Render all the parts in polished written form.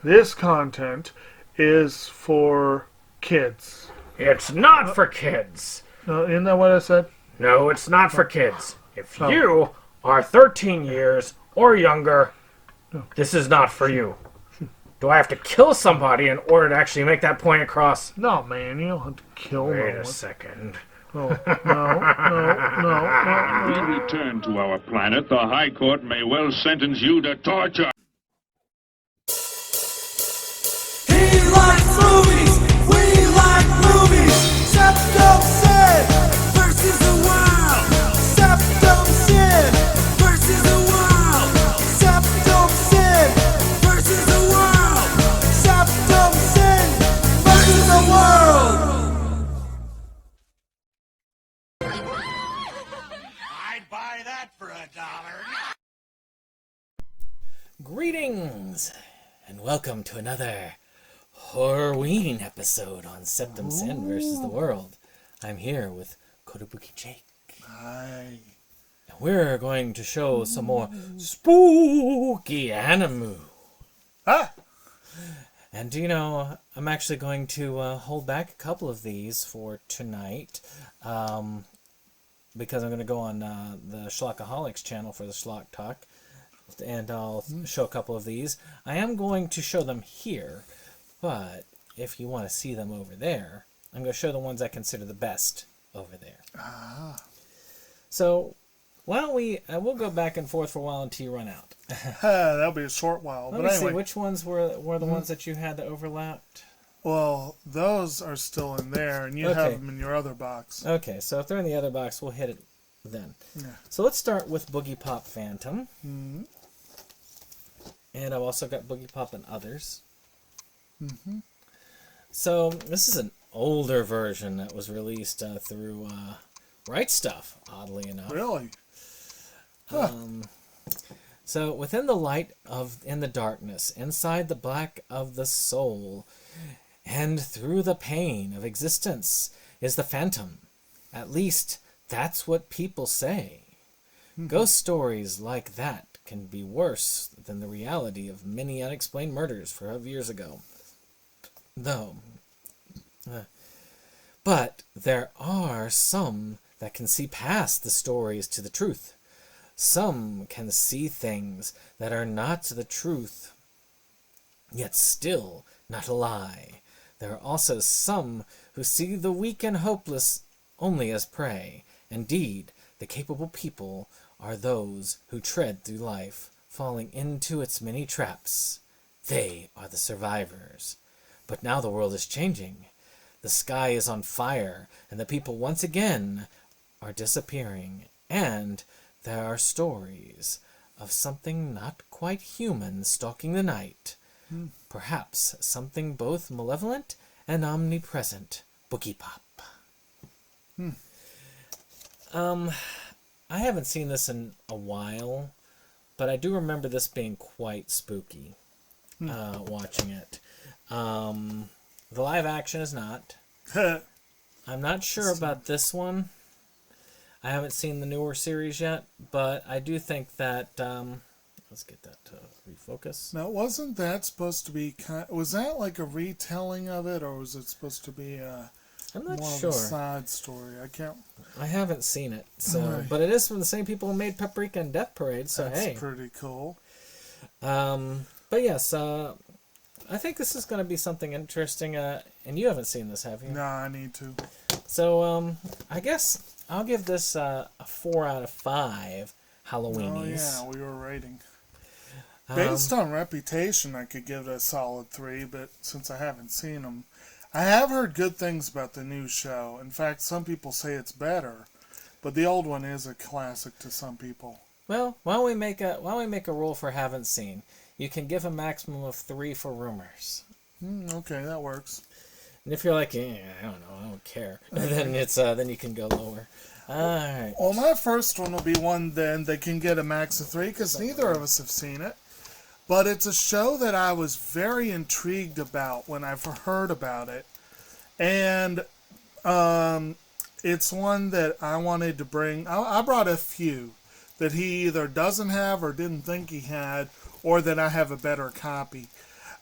This content is for kids. It's not for kids. Isn't that what I said? No, it's not for kids. If Oh. you are 13 years or younger, this is not for you. Do I have to kill somebody in order to actually make that point across? No, man, you don't have to kill Wait no a one. second. Oh, no. We return to our planet. The High Court may well sentence you to torture. He likes movies, we like movies. SeptumSin versus the world. SeptumSin versus the world. SeptumSin versus the world. SeptumSin versus the world. I'd buy that for $1. Greetings, and welcome to another Horrorween episode on SeptumSin versus the World. I'm here with Kotobukijake. Hi. And we're going to show some more spooky anime. Ah! And I'm actually going to hold back a couple of these for tonight, because I'm going to go on the Schlockaholics channel for the Schlock Talk, and I'll show a couple of these. I am going to show them here, but if you want to see them over there, I'm going to show the ones I consider the best over there. Ah. So, why don't we'll go back and forth for a while until you run out. That'll be a short while. Let But me anyway, see, which ones were the ones that you had that overlapped? well, those are still in there, and you Okay. have them in your other box. Okay, so if they're in the other box, we'll hit it then. Yeah. So let's start with Boogie Pop Phantom. Mm-hmm. And I've also got Boogie Pop and others. Mm-hmm. So this is an older version that was released through Right Stuff, oddly enough. Really? Huh. So within the light in the darkness, inside the black of the soul, and through the pain of existence is the phantom. At least that's what people say. Ghost stories like that can be worse than the reality of many unexplained murders of years ago. But there are some that can see past the stories to the truth. Some can see things that are not the truth, yet still not a lie. There are also some who see the weak and hopeless only as prey. Indeed, the capable people are those who tread through life, falling into its many traps. They are the survivors. But now the world is changing. The sky is on fire, and the people once again are disappearing. And there are stories of something not quite human stalking the night. Perhaps something both malevolent and omnipresent. Boogie Pop. I haven't seen this in a while, but I do remember this being quite spooky, watching it. The live action is not. I'm not sure about this one. I haven't seen the newer series yet, but I do think that... let's get that to refocus. Now, wasn't that supposed to be was that like a retelling of it, or was it supposed to be I'm not more sure. of a side story? I can't. I haven't seen it, so Right. but it is from the same people who made Paprika and Death Parade, so That's hey. pretty cool. But yes, I think this is going to be something interesting, and you haven't seen this, have you? No, I need to. So, I guess I'll give this a 4 out of 5 Halloweenies. Oh yeah, we were rating. Based Um, on reputation, I could give it a solid 3, but since I haven't seen them, I have heard good things about the new show. In fact, some people say it's better, but the old one is a classic to some people. Well, why don't we make a rule for haven't seen? You can give a maximum of 3 for rumors. Okay, that works. And if you're like, I don't know, I don't care, then then you can go lower. All right. Well, my first one will be one then that can get a max of 3, because neither of us have seen it. But it's a show that I was very intrigued about when I heard about it. And it's one that I wanted to bring. I brought a few that he either doesn't have or didn't think he had, or that I have a better copy.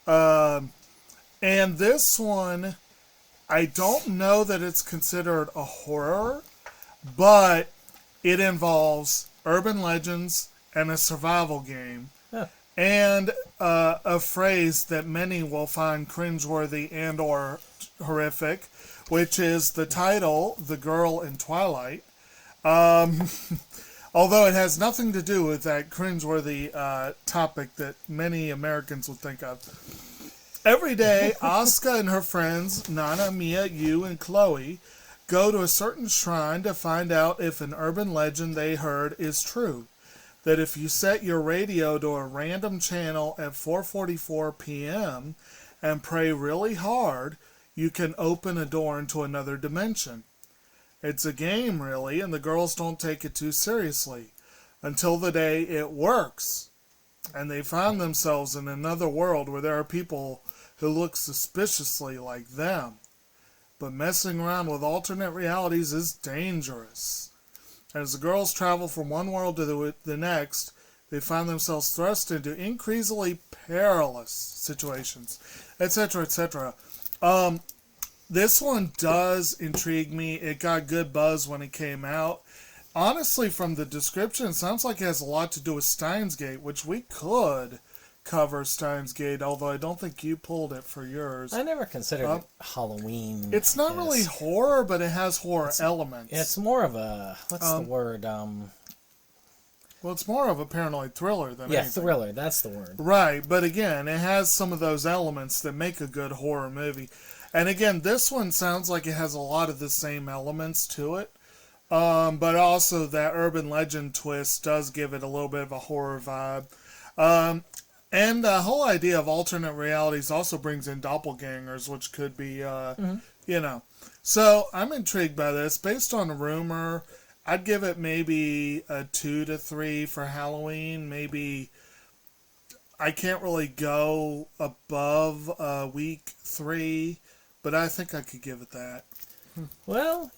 And this one, I don't know that it's considered a horror, but it involves urban legends and a survival game. Huh. And a phrase that many will find cringeworthy and or horrific, which is the title, The Girl in Twilight. Although it has nothing to do with that cringeworthy topic that many Americans would think of. Every day, Asuka and her friends, Nana, Mia, Yu, and Chloe, go to a certain shrine to find out if an urban legend they heard is true. That if you set your radio to a random channel at 4:44 p.m. and pray really hard, you can open a door into another dimension. It's a game, really, and the girls don't take it too seriously. Until the day it works. And they find themselves in another world where there are people who look suspiciously like them. But messing around with alternate realities is dangerous. As the girls travel from one world to the next, they find themselves thrust into increasingly perilous situations, etc., etc. This one does intrigue me. It got good buzz when it came out. Honestly, from the description, it sounds like it has a lot to do with Steins Gate, which we could cover Steins Gate, although I don't think you pulled it for yours. I never considered it Halloween. It's not really horror, but it has horror elements. It's more of a, what's the word? Well, it's more of a paranoid thriller than anything. Thriller, that's the word. Right, but again, it has some of those elements that make a good horror movie. And again, this one sounds like it has a lot of the same elements to it. But also that urban legend twist does give it a little bit of a horror vibe. And the whole idea of alternate realities also brings in doppelgangers, which could be, you know. So I'm intrigued by this. Based on a rumor, I'd give it maybe a 2 to 3 for Halloween. Maybe I can't really go above week 3, but I think I could give it that. Well,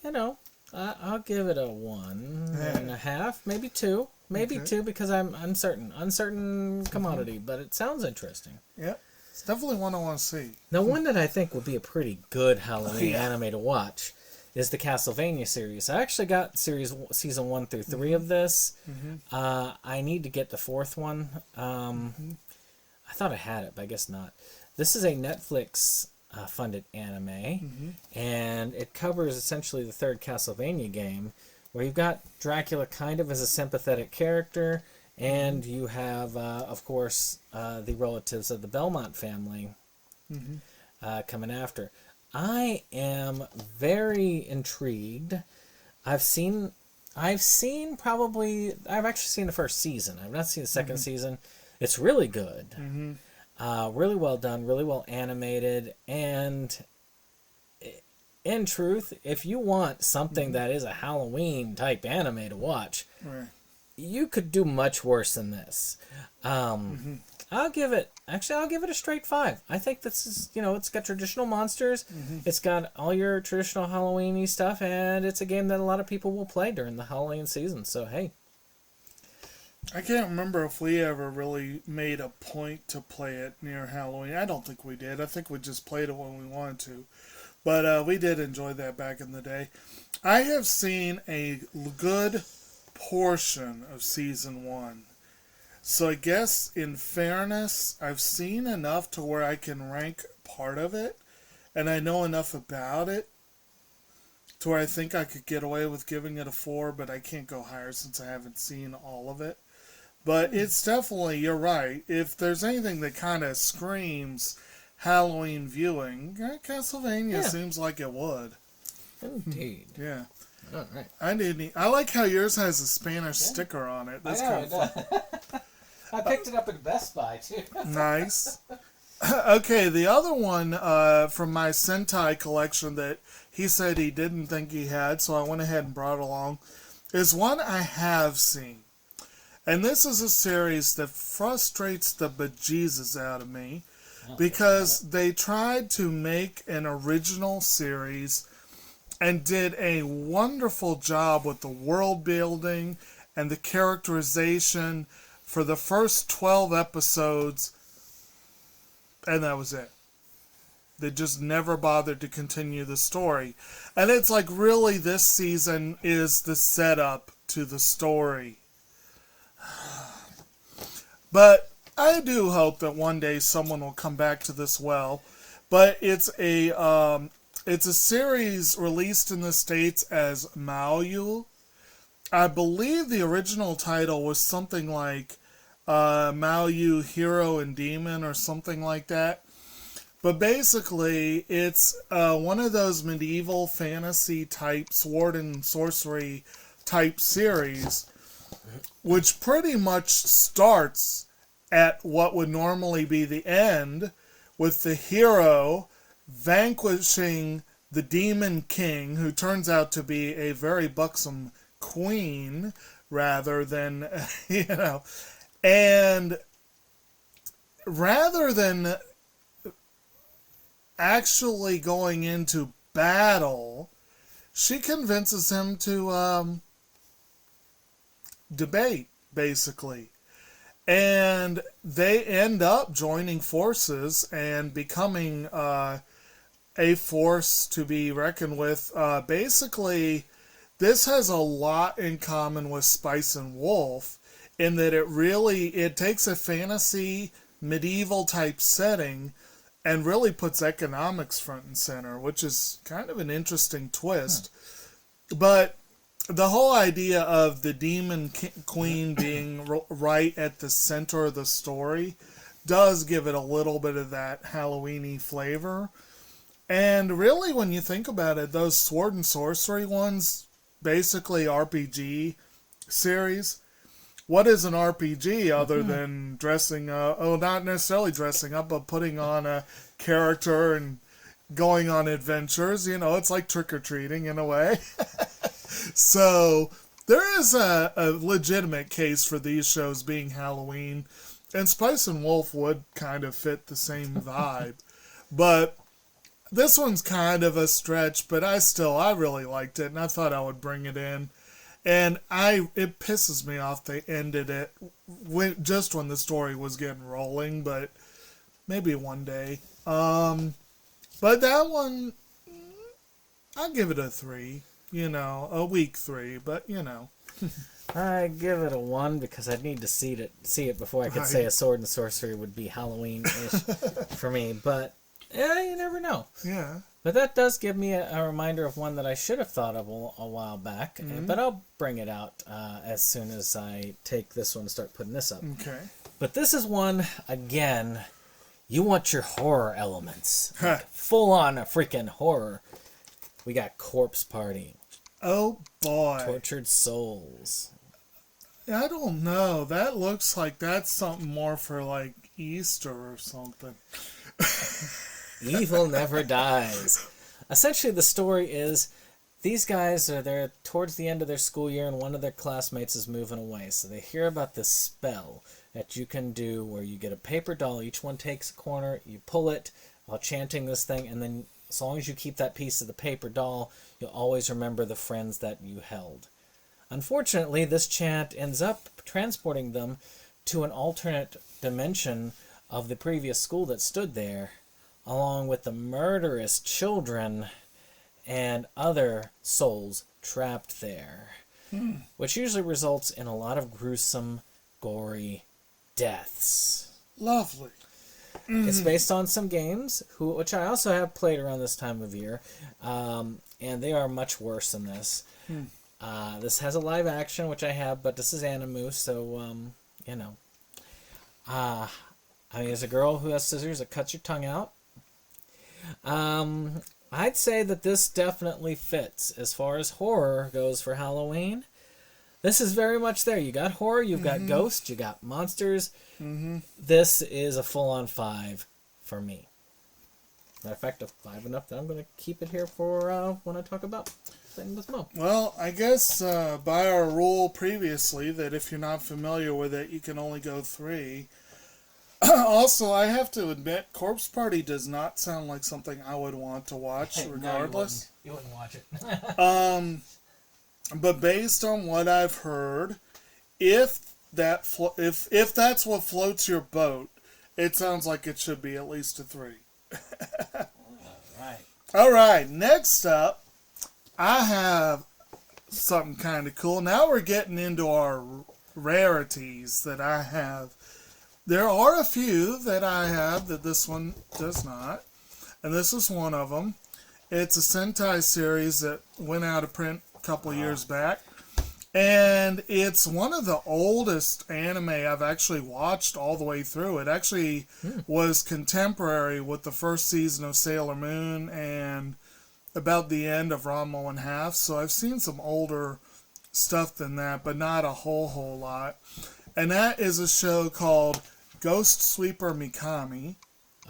I'll give it a 1.5, maybe 2. Maybe 2 because I'm uncertain commodity, but it sounds interesting. Yep. It's definitely one I want to see. Now, one that I think would be a pretty good Halloween anime to watch is the Castlevania series. I actually got season 1 through 3 of this. I need to get the 4th one. I thought I had it, but I guess not. This is a Netflix funded anime, and it covers essentially the 3rd Castlevania game, where you've got Dracula kind of as a sympathetic character, and you have, of course, the relatives of the Belmont family coming after. I am very intrigued. I've actually seen the first season. I've not seen the second season. It's really good. Really well done, really well animated, and in truth, if you want something that is a Halloween type anime to watch, you could do much worse than this. I'll give it a straight 5. I think this is, it's got traditional monsters, it's got all your traditional Halloween-y stuff, and it's a game that a lot of people will play during the Halloween season, so hey. I can't remember if we ever really made a point to play it near Halloween. I don't think we did. I think we just played it when we wanted to. But we did enjoy that back in the day. I have seen a good portion of season 1. So I guess, in fairness, I've seen enough to where I can rank part of it. And I know enough about it to where I think I could get away with giving it a 4, but I can't go higher since I haven't seen all of it. But it's definitely, you're right, if there's anything that kind of screams Halloween viewing, Castlevania seems like it would. Indeed. Yeah. All right. I like how yours has a Spanish sticker on it. That's kind of fun. I picked it up at Best Buy, too. Nice. Okay, the other one from my Sentai collection that he said he didn't think he had, so I went ahead and brought along, is one I have seen. And this is a series that frustrates the bejesus out of me because they tried to make an original series and did a wonderful job with the world building and the characterization for the first 12 episodes. And that was it. They just never bothered to continue the story. And it's like, really, this season is the setup to the story. But I do hope that one day someone will come back to this well. But it's a series released in the States as Maoyu. I believe the original title was something like Maoyu Hero and Demon or something like that. But basically, it's one of those medieval fantasy type sword and sorcery type series, which pretty much starts at what would normally be the end, with the hero vanquishing the demon king, who turns out to be a very buxom queen rather than, and rather than actually going into battle, she convinces him to debate, basically. And they end up joining forces and becoming a force to be reckoned with. Basically, this has a lot in common with Spice and Wolf in that it takes a fantasy medieval type setting and really puts economics front and center, which is kind of an interesting twist. But the whole idea of the demon queen being right at the center of the story does give it a little bit of that Halloween-y flavor. And really, when you think about it, those sword and sorcery ones, basically RPG series, what is an RPG other than dressing up, not necessarily dressing up, but putting on a character and going on adventures? It's like trick-or-treating in a way. So there is a legitimate case for these shows being Halloween, and Spice and Wolf would kind of fit the same vibe. But this one's kind of a stretch, but I really liked it, and I thought I would bring it in. And it pisses me off they ended it just when the story was getting rolling, but maybe one day. But that one, I'll give it a 3. A weak 3, but I give it a 1 because I'd need to see it before I could say a sword and sorcery would be Halloween-ish for me. But you never know. Yeah. But that does give me a reminder of one that I should have thought of a while back. But I'll bring it out as soon as I take this one and start putting this up. Okay. But this is one, again, you want your horror elements. Like full-on freaking horror. We got Corpse Party. Oh, boy. Tortured Souls. I don't know. That looks like that's something more for, like, Easter or something. Evil never dies. Essentially, the story is these guys are there towards the end of their school year, and one of their classmates is moving away. So they hear about this spell that you can do where you get a paper doll. Each one takes a corner. You pull it while chanting this thing, and then as long as you keep that piece of the paper doll, you'll always remember the friends that you held. Unfortunately, this chant ends up transporting them to an alternate dimension of the previous school that stood there, along with the murderous children and other souls trapped there, which usually results in a lot of gruesome, gory deaths. Lovely. It's based on some games, which I also have played around this time of year, and they are much worse than this. This has a live action, which I have, but this is Animu, so, there's a girl who has scissors that cuts your tongue out. I'd say that this definitely fits as far as horror goes for Halloween. This is very much there. You got horror, you've got ghosts, you got monsters. This is a full-on 5 for me. Matter of fact, a 5 enough that I'm going to keep it here for when I talk about things as well. Well, I guess by our rule previously that if you're not familiar with it, you can only go 3. Also, I have to admit, Corpse Party does not sound like something I would want to watch, regardless. No, you wouldn't watch it. But based on what I've heard, if that's what floats your boat, it sounds like it should be at least a 3. Right. All right, next up, I have something kind of cool. Now we're getting into our rarities that I have. There are a few that I have that this one does not, and this is one of them. It's a Sentai series that went out of print a couple years back, and it's one of the oldest anime I've actually watched all the way through. It actually was contemporary with the first season of Sailor Moon and about the end of Ranma and Half, so I've seen some older stuff than that, but not a whole lot. And that is a show called Ghost Sweeper Mikami.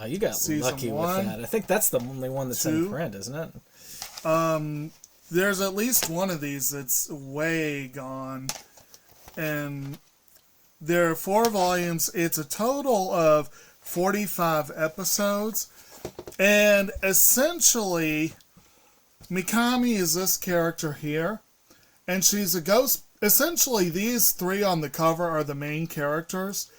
Oh, you got Season lucky 1, with that. I think that's the only one that's 2. in print, isn't it? There's at least one of these that's way gone. And there are 4 volumes. It's a total of 45 episodes. And essentially, Mikami is this character here. And she's a ghost. Essentially, these 3 on the cover are the main characters.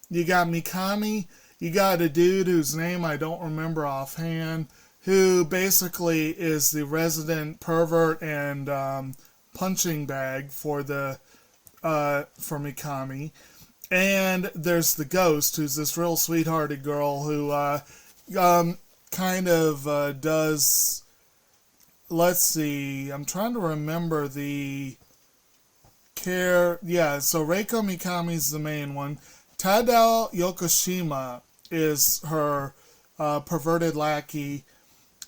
You got Mikami. You got a dude whose name I don't remember offhand, who basically is the resident pervert and punching bag for Mikami. And there's the ghost, who's this real sweethearted girl who kind of does. Let's see. I'm trying to remember the care. Yeah, so Reiko Mikami's the main one. Tadao Yokoshima is her perverted lackey.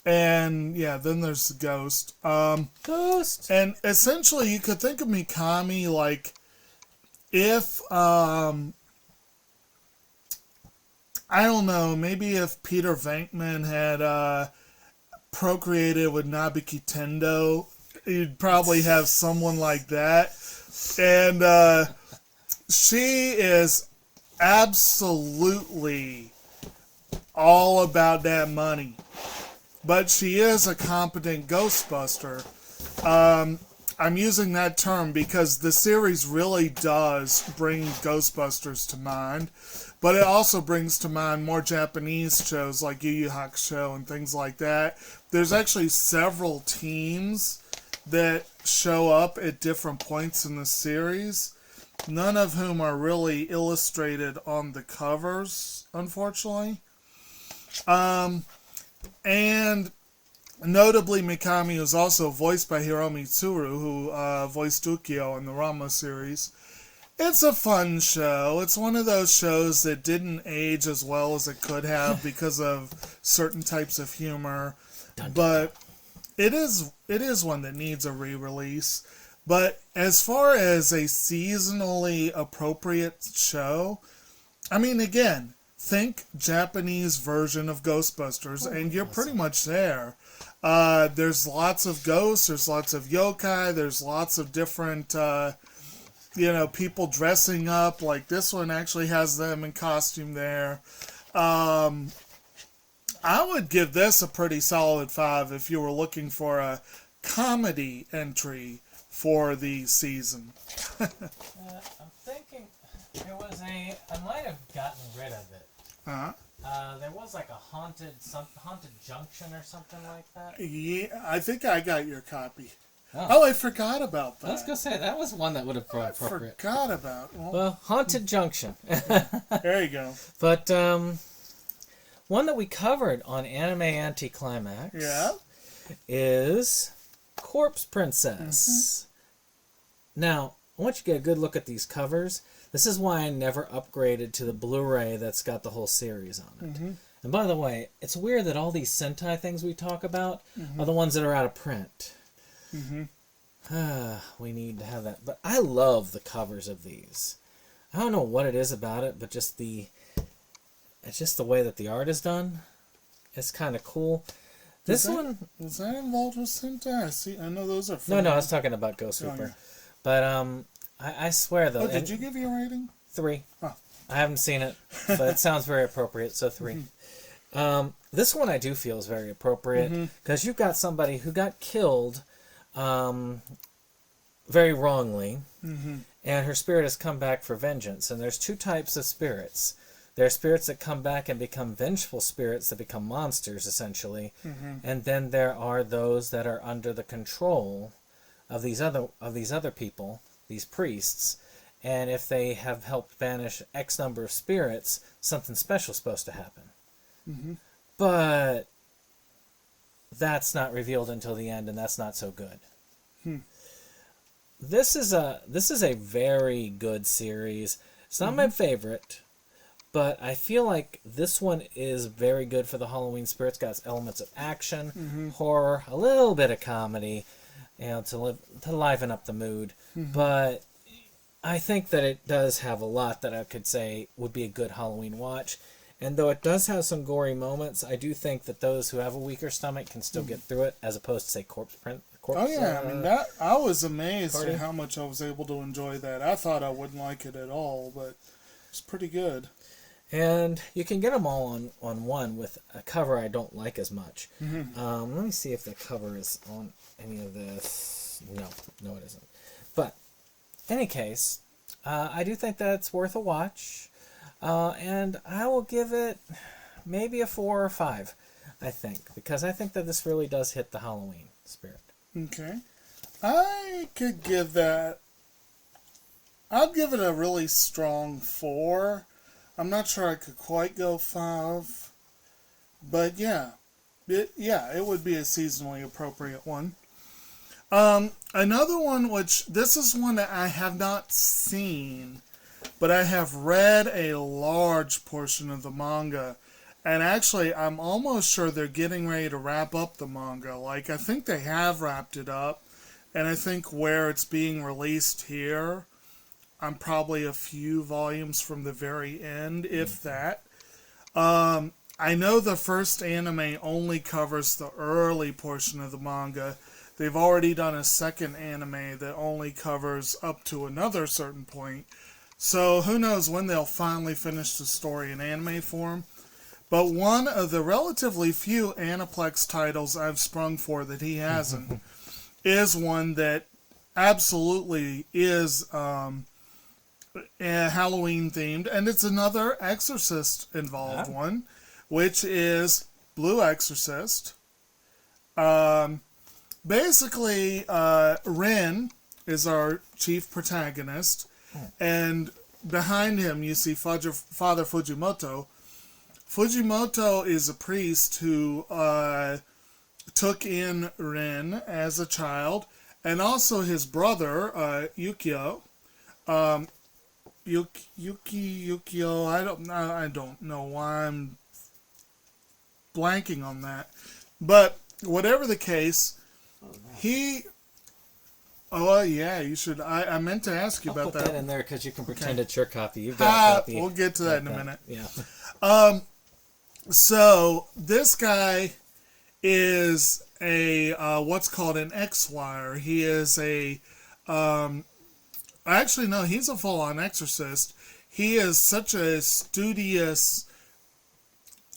And yeah, then there's the ghost. Ghost! And essentially, you could think of Mikami like if, I don't know, maybe if Peter Venkman had procreated with Nabiki Tendo, you'd probably have someone like that. And she is absolutely all about that money. But she is a competent Ghostbuster. I'm using that term because the series really does bring Ghostbusters to mind. But it also brings to mind more Japanese shows like Yu Yu Hakusho and things like that. There's actually several teams that show up at different points in the series, none of whom are really illustrated on the covers, unfortunately. And notably, Mikami was also voiced by Hiromi Tsuru, who voiced Ukyo in the Ranma series. It's a fun show. It's one of those shows that didn't age as well as it could have because of certain types of humor. But it is one that needs a re-release. But as far as a seasonally appropriate show, I mean, again, think Japanese version of Ghostbusters, and you're pretty much there. There's lots of ghosts, there's lots of yokai, there's lots of different, people dressing up. Like this one actually has them in costume there. I would give this a pretty solid 5 if you were looking for a comedy entry for the season. I'm thinking there was I might have gotten rid of it. There was like a haunted junction or something like that. Yeah, I think I got your copy. Oh, I forgot about that. I was going to say, that was one that would have been appropriate. Forgot about. Well, Haunted Junction. There you go. But one that we covered on Anime Anticlimax is Corpse Princess. Now, I want you to get a good look at these covers. This is why I never upgraded to the Blu-ray that's got the whole series on it. And by the way, it's weird that all these Sentai things we talk about are the ones that are out of print. We need to have that. But I love the covers of these. I don't know what it is about it, but it's just the way that the art is done. It's kind of cool. Was that involved with Sentai? I know those are fun. No, I was talking about Ghost Sweeper. But I swear though. Oh, did you give you a rating? 3. Oh. I haven't seen it, but it sounds very appropriate, so 3. This one I do feel is very appropriate because you've got somebody who got killed very wrongly, and her spirit has come back for vengeance. And there's 2 types of spirits. There are spirits that come back and become vengeful spirits that become monsters, essentially. And then there are those that are under the control of these other people, these priests. And if they have helped banish X number of spirits, something special is supposed to happen. But that's not revealed until the end, and that's not so good. This is a very good series. It's not my favorite, but I feel like this one is very good for the Halloween spirit. It's got elements of action, horror, a little bit of comedy, to liven up the mood. But I think that it does have a lot that I could say would be a good Halloween watch. And though it does have some gory moments, I do think that those who have a weaker stomach can still get through it, as opposed to, say, Corpse. Oh yeah, I mean I was amazed at how much I was able to enjoy that. I thought I wouldn't like it at all, but it's pretty good. And you can get them all on one with a cover I don't like as much. Let me see if the cover is on any of this. No, it isn't. But in any case, I do think that it's worth a watch, and I will give it maybe a 4 or 5. I think, because I think that this really does hit the Halloween spirit. Okay. I could give that... I'd give it a really strong 4. I'm not sure I could quite go 5. But yeah. It would be a seasonally appropriate one. Another one, which... This is one that I have not seen, but I have read a large portion of the manga. And actually, I'm almost sure they're getting ready to wrap up the manga. Like, I think they have wrapped it up. And I think where it's being released here, I'm probably a few volumes from the very end, if that. I know the first anime only covers the early portion of the manga. They've already done a second anime that only covers up to another certain point. So who knows when they'll finally finish the story in anime form. But one of the relatively few Aniplex titles I've sprung for that he hasn't is one that absolutely is Halloween themed, and it's another Exorcist involved one, which is Blue Exorcist. Basically, Rin is our chief protagonist, and behind him you see Father Fujimoto. Fujimoto is a priest who took in Rin as a child, and also his brother, Yukio. Yukio, I don't know why I'm blanking on that. But whatever the case, he... Oh, yeah, you should... I meant to ask you about put that in there because you can pretend it's your copy. You've got a copy. We'll get to that in a minute. Yeah. So, this guy is a, what's called an X-wire. He is a, actually, no, he's a full-on exorcist. He is such a studious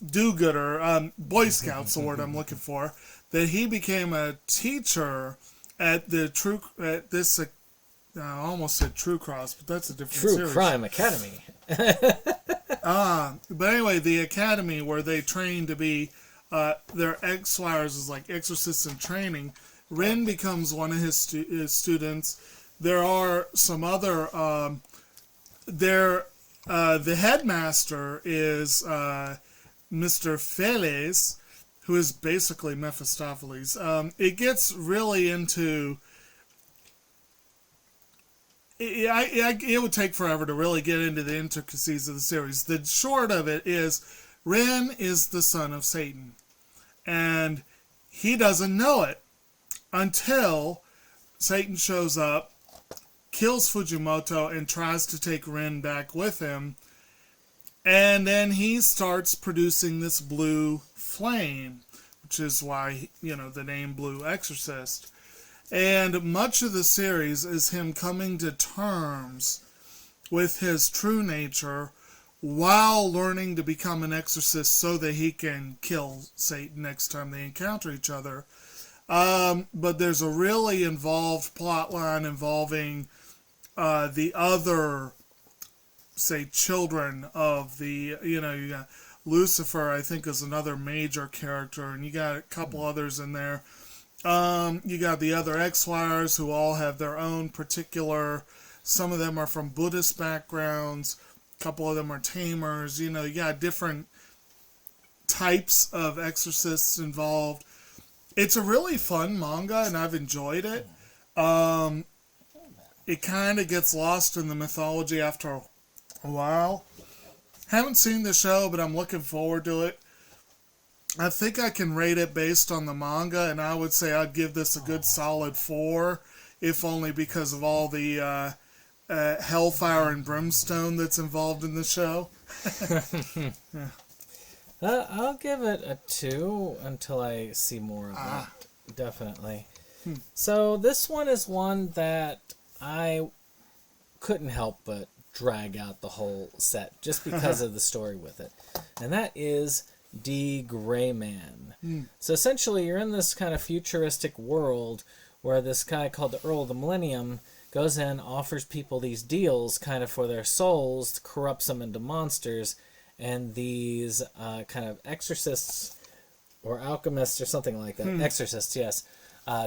do-gooder, Boy Scout's the word I'm looking for, that he became a teacher at I almost said True Cross, but that's a different series. True Crime Academy. But anyway, the academy where they train to be, their X-wires is like exorcists in training. Rin becomes one of his students. There are some other, the headmaster is Mr. Feles, who is basically Mephistopheles. It gets really into... It would take forever to really get into the intricacies of the series. The short of it is, Rin is the son of Satan. And he doesn't know it until Satan shows up, kills Fujimoto, and tries to take Rin back with him. And then he starts producing this blue flame, which is why, the name Blue Exorcist. And much of the series is him coming to terms with his true nature while learning to become an exorcist so that he can kill Satan next time they encounter each other. But there's a really involved plot line involving the other say, children of the, you got Lucifer, I think, is another major character, and you got a couple others in there. You got the other X-Wires who all have their own particular, some of them are from Buddhist backgrounds, a couple of them are tamers, you got different types of exorcists involved. It's a really fun manga, and I've enjoyed it. It kind of gets lost in the mythology after a while. Haven't seen the show, but I'm looking forward to it. I think I can rate it based on the manga, and I would say I'd give this a good solid 4, if only because of all the hellfire and brimstone that's involved in the show. I'll give it a 2 until I see more of it. Definitely. So this one is one that I couldn't help but drag out the whole set just because of the story with it. And that is D. Gray Man. So essentially you're in this kind of futuristic world where this guy called the Earl of the Millennium goes in, offers people these deals kind of for their souls, corrupts them into monsters, and these kind of exorcists or alchemists or something like that, exorcists, yes,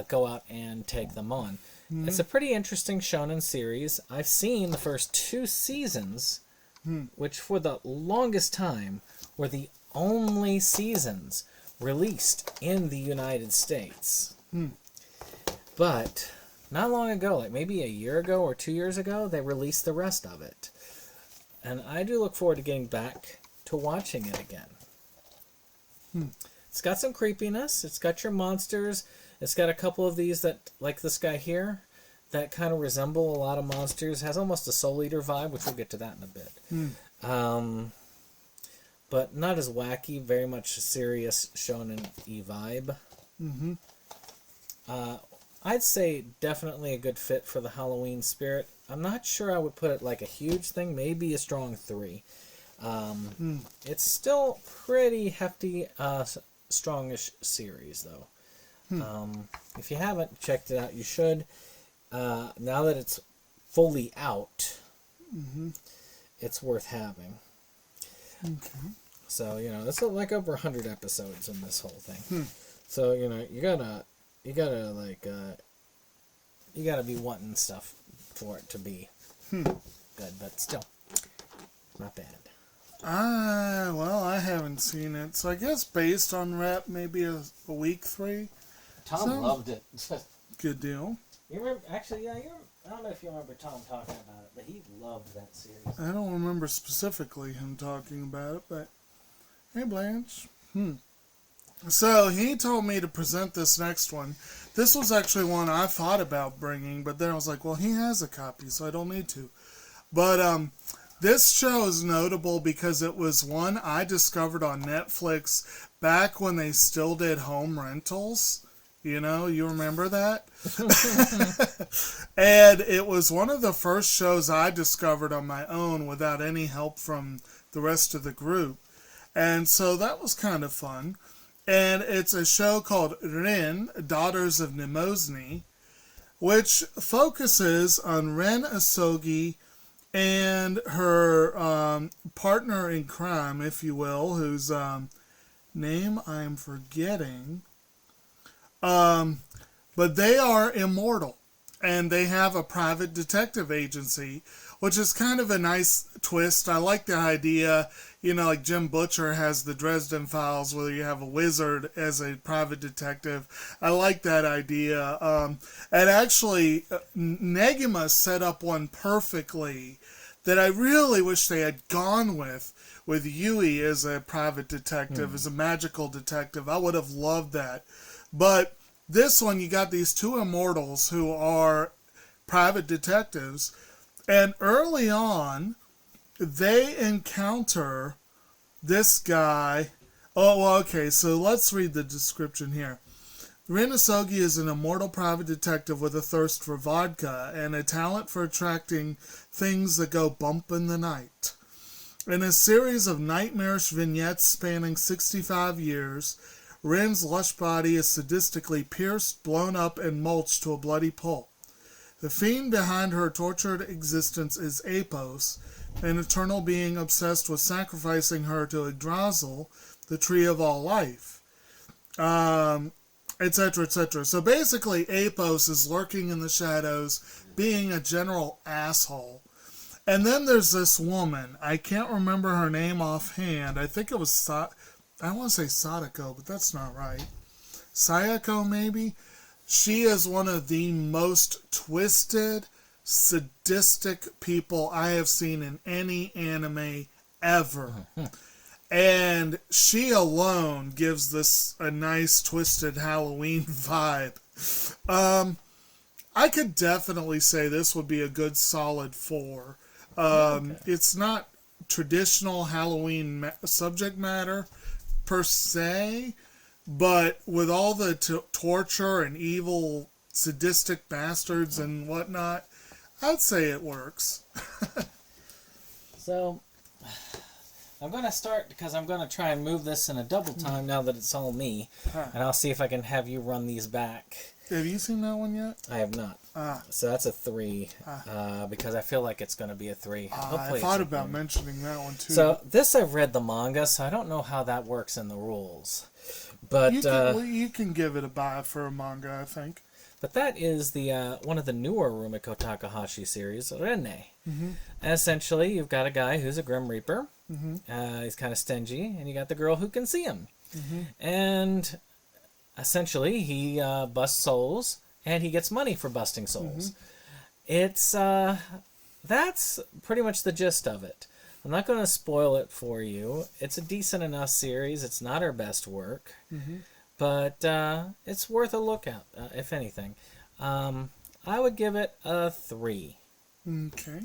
go out and take them on. It's a pretty interesting shonen series. I've seen the first 2 seasons, which for the longest time were the only seasons released in the United States. But not long ago, like maybe a year ago or 2 years ago, they released the rest of it. And I do look forward to getting back to watching it again. It's got some creepiness. It's got your monsters. It's got a couple of these that, like this guy here, that kind of resemble a lot of monsters. Has almost a Soul Eater vibe, which we'll get to that in a bit. But not as wacky, very much serious shonen-y vibe. I'd say definitely a good fit for the Halloween spirit. I'm not sure I would put it like a huge thing, maybe a strong 3. It's still pretty hefty, strongish series, though. If you haven't checked it out, you should. Now that it's fully out, it's worth having. So, it's like over 100 episodes in this whole thing. So, you gotta be wanting stuff for it to be good, but still, not bad. Well, I haven't seen it, so I guess based on rep, maybe a week 3. Tom loved it. Good deal. You remember? Actually, yeah. I don't know if you remember Tom talking about it, but he loved that series. I don't remember specifically him talking about it, but hey, Blanche. So he told me to present this next one. This was actually one I thought about bringing, but then I was like, well, he has a copy, so I don't need to. But this show is notable because it was one I discovered on Netflix back when they still did home rentals. You remember that? And it was one of the first shows I discovered on my own without any help from the rest of the group. And so that was kind of fun. And it's a show called Rin, Daughters of Mnemosyne, which focuses on Ren Asogi and her partner in crime, if you will, whose name I am forgetting. But they are immortal, and they have a private detective agency, which is kind of a nice twist. I like the idea, like Jim Butcher has the Dresden Files, where you have a wizard as a private detective. I like that idea. And actually, Negima set up one perfectly that I really wish they had gone with Yui as a private detective, as a magical detective. I would have loved that. But this one, you got these 2 immortals who are private detectives, and early on, they encounter this guy. Oh, well, okay, so let's read the description here. Rin Asogi is an immortal private detective with a thirst for vodka and a talent for attracting things that go bump in the night. In a series of nightmarish vignettes spanning 65 years, Rin's lush body is sadistically pierced, blown up, and mulched to a bloody pulp. The fiend behind her tortured existence is Apos, an eternal being obsessed with sacrificing her to Yggdrasil, the tree of all life, etc., etc. So basically, Apos is lurking in the shadows, being a general asshole. And then there's this woman. I can't remember her name offhand. I think it was I want to say Sadako, but that's not right. Sayako, maybe? She is one of the most twisted, sadistic people I have seen in any anime ever. And she alone gives this a nice, twisted Halloween vibe. I could definitely say this would be a good solid 4. It's not traditional Halloween subject matter per se, but with all the torture and evil, sadistic bastards and whatnot, I'd say it works. So, I'm going to start because I'm going to try and move this in a double time now that it's all me. And I'll see if I can have you run these back. Have you seen that one yet? I have not. So that's a 3 because I feel like it's going to be a 3. I thought about mentioning that one too. So this I've read the manga, so I don't know how that works in the rules. But you can give it a buy for a manga, I think. But that is the one of the newer Rumiko Takahashi series, Renne. Essentially, you've got a guy who's a Grim Reaper. He's kind of stingy, and you got the girl who can see him. And essentially, he busts souls, and he gets money for busting souls. It's that's pretty much the gist of it. I'm not going to spoil it for you. It's a decent enough series. It's not her best work. But it's worth a look at, if anything. I would give it a 3. Okay.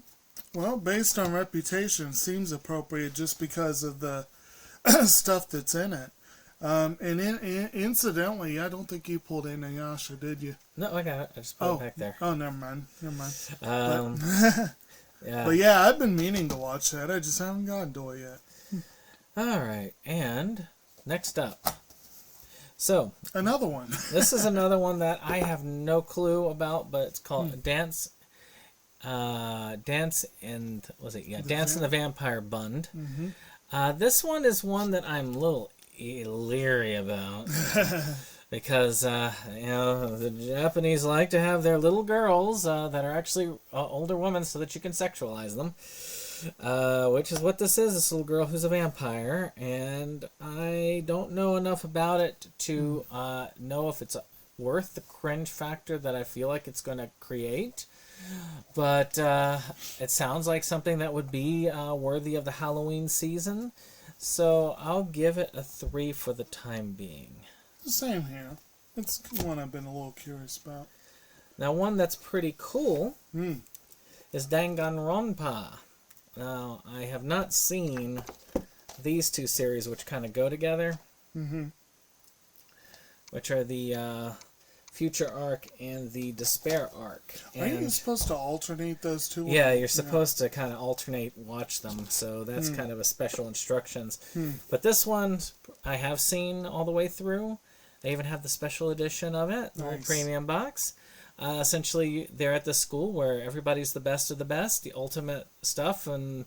Well, based on reputation, it seems appropriate just because of the stuff that's in it. And incidentally, I don't think you pulled in Inuyasha, did you? No, I got it. I just put it back there. Oh, never mind. Yeah. But yeah, I've been meaning to watch that. I just haven't gotten to it yet. All right. And next up. So another one. This is another one that I have no clue about, but it's called Dance in the Vampire Bund. This one is one that I'm a little leery about because the Japanese like to have their little girls that are actually older women so that you can sexualize them. Which is what this is, this little girl who's a vampire, and I don't know enough about it to know if it's worth the cringe factor that I feel like it's going to create, but it sounds like something that would be worthy of the Halloween season, so I'll give it a 3 for the time being. Same here. It's one I've been a little curious about. Now, one that's pretty cool is Danganronpa. Now, I have not seen these two series, which kind of go together, which are the Future Arc and the Despair Arc. And are you supposed to alternate those two? Yeah, you're supposed to kind of alternate watch them, so that's kind of a special instructions. But this one, I have seen all the way through. They even have the special edition of it, the little premium box. Essentially, they're at the school where everybody's the best of the best, the ultimate stuff, and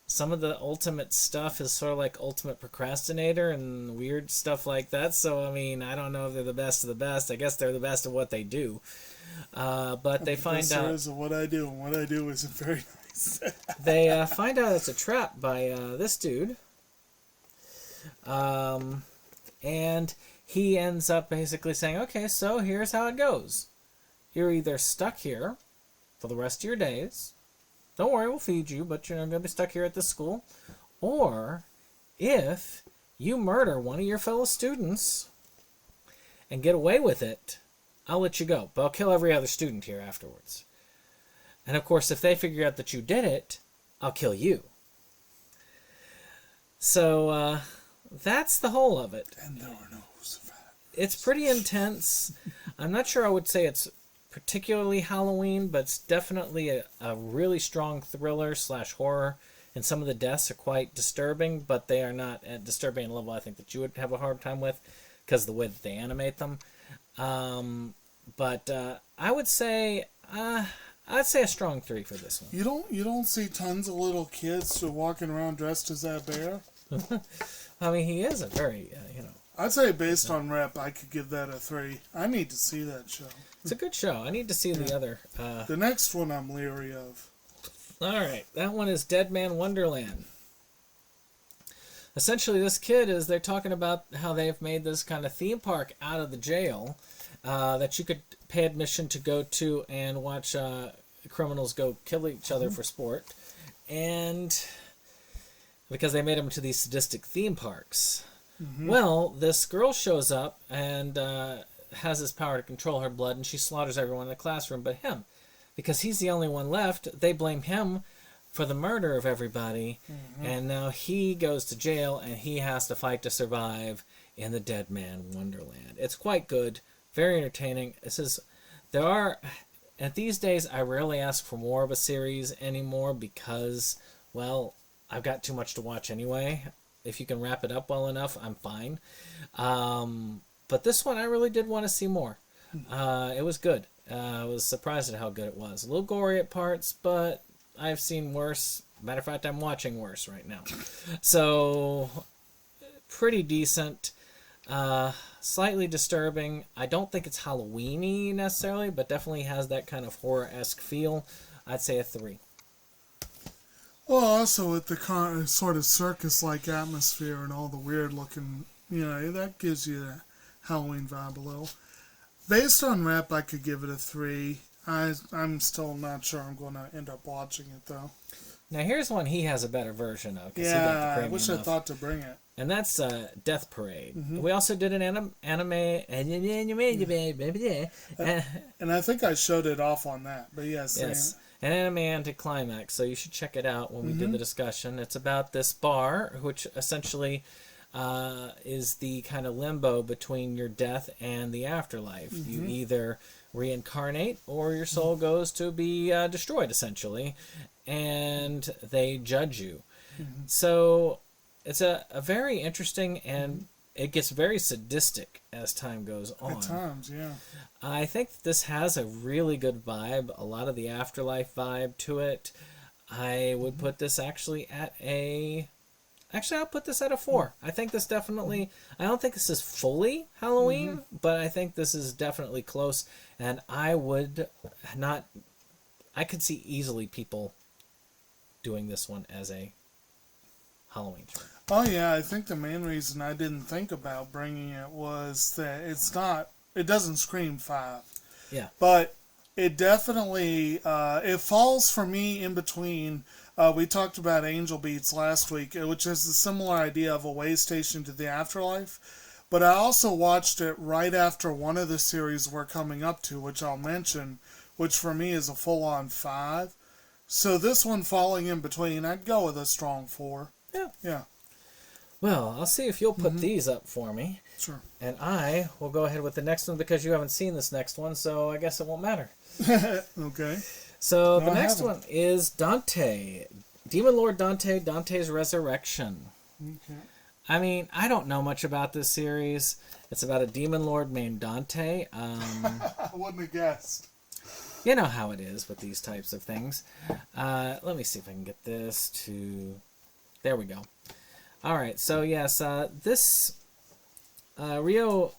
some of the ultimate stuff is sort of like ultimate procrastinator and weird stuff like that. So, I mean, I don't know if they're the best of the best. I guess they're the best of what they do. But they find out... Is what I do, and what I do isn't very nice. They find out it's a trap by this dude. And he ends up basically saying, okay, so here's how it goes. You're either stuck here for the rest of your days. Don't worry, we'll feed you, but you're not going to be stuck here at this school. Or if you murder one of your fellow students and get away with it, I'll let you go. But I'll kill every other student here afterwards. And of course, if they figure out that you did it, I'll kill you. So that's the whole of it. And there were no survivors. It's pretty intense. I'm not sure I would say it's particularly Halloween, but it's definitely a really strong thriller / horror, and some of the deaths are quite disturbing, but they are not at disturbing a level I think that you would have a hard time with because of the way that they animate them. But I would say I I'd say a strong 3 for this one. You don't see tons of little kids walking around dressed as that bear. I mean, he is a very, I'd say based on rep, I could give that a 3. I need to see that show. it's a good show. I need to see the other. The next one I'm leery of. All right, that one is Dead Man Wonderland. Essentially, this kid they're talking about how they've made this kind of theme park out of the jail that you could pay admission to go to and watch criminals go kill each other for sport. And because they made them to these sadistic theme parks. Well, this girl shows up and has this power to control her blood, and she slaughters everyone in the classroom but him. Because he's the only one left, they blame him for the murder of everybody, and now he goes to jail, and he has to fight to survive in the Dead Man Wonderland. It's quite good, very entertaining. At these days, I rarely ask for more of a series anymore because, well, I've got too much to watch anyway. If you can wrap it up well enough, I'm fine. But this one, I really did want to see more. It was good. I was surprised at how good it was. A little gory at parts, but I've seen worse. Matter of fact, I'm watching worse right now. So, pretty decent. Slightly disturbing. I don't think it's Halloween-y necessarily, but definitely has that kind of horror-esque feel. I'd say a 3. Well, also with the sort of circus-like atmosphere and all the weird-looking, that gives you a Halloween vibe a little. Based on rep, I could give it a 3. I'm still not sure I'm going to end up watching it, though. Now, here's one he has a better version of. Yeah, I wish I thought to bring it. And that's Death Parade. We also did an anime. And I think I showed it off on that, but yes. An anime anticlimax, so you should check it out when we did the discussion. It's about this bar, which essentially is the kind of limbo between your death and the afterlife. You either reincarnate or your soul goes to be destroyed, essentially, and they judge you. So it's a very interesting, and it gets very sadistic as time goes on. At times, yeah. I think this has a really good vibe, a lot of the afterlife vibe to it. I would put this actually at a... Actually, I'll put this at a 4. I think this definitely... I don't think this is fully Halloween, but I think this is definitely close. And I would not... I could see easily people doing this one as a Halloween show. Oh, yeah, I think the main reason I didn't think about bringing it was that it doesn't scream 5. Yeah. But it definitely, it falls for me in between. We talked about Angel Beats last week, which is a similar idea of a way station to the afterlife. But I also watched it right after one of the series we're coming up to, which I'll mention, which for me is a full-on 5. So this one falling in between, I'd go with a strong 4. Yeah. Well, I'll see if you'll put these up for me. Sure. And I will go ahead with the next one because you haven't seen this next one, so I guess it won't matter. Okay. So the next one is Dante. Demon Lord Dante, Dante's Resurrection. Okay. I mean, I don't know much about this series. It's about a demon lord named Dante. I wouldn't have guessed. You know how it is with these types of things. Let me see if I can get this to... There we go. All right, so yes, this Ryo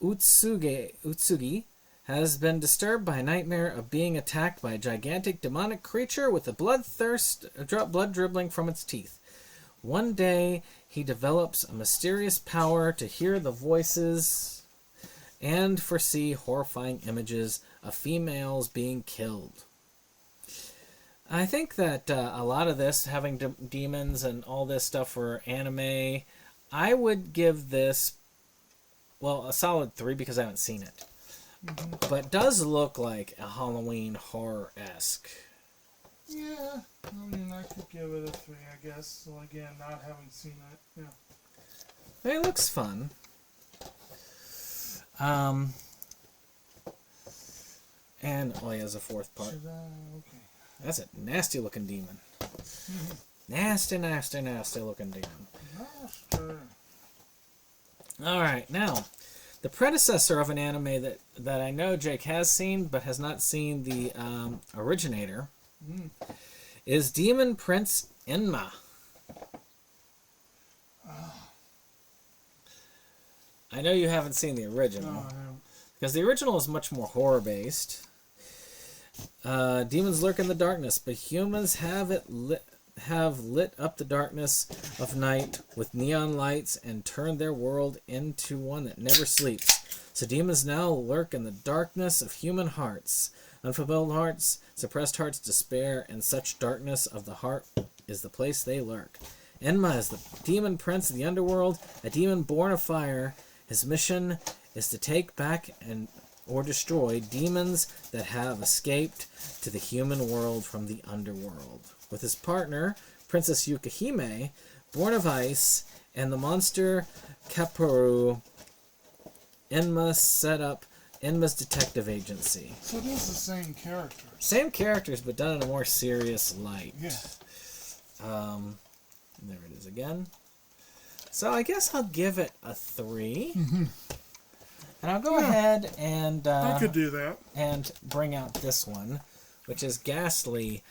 Utsugi has been disturbed by a nightmare of being attacked by a gigantic demonic creature with a blood dribbling from its teeth. One day, he develops a mysterious power to hear the voices and foresee horrifying images of females being killed. I think that a lot of this, having demons and all this stuff for anime, I would give this, well, a solid 3 because I haven't seen it. But does look like a Halloween horror-esque. Yeah, I mean, I could give it a 3, I guess. So again, not having seen it, yeah. It looks fun. And, oh, he has a 4th part. Okay. That's a nasty-looking demon. Nasty looking demon. Master. All right, now, The predecessor of an anime that I know Jake has seen, but has not seen the originator, is Demon Prince Enma. I know you haven't seen the original. No, I haven't. Because the original is much more horror-based. Demons lurk in the darkness, but humans have lit up the darkness of night with neon lights and turned their world into one that never sleeps. So demons now lurk in the darkness of human hearts. Unfulfilled hearts, suppressed hearts, despair, and such darkness of the heart is the place they lurk. Enma is the demon prince of the underworld, a demon born of fire. His mission is to take back or destroy demons that have escaped to the human world from the underworld. With his partner, Princess Yukihime, born of ice, and the monster Kaporu, Enma set up Enma's detective agency. So it is the same characters. Same characters, but done in a more serious light. Yeah. There it is again. So I guess I'll give it a 3. And I'll go ahead and I could do that. and bring out this one, which is Ghastly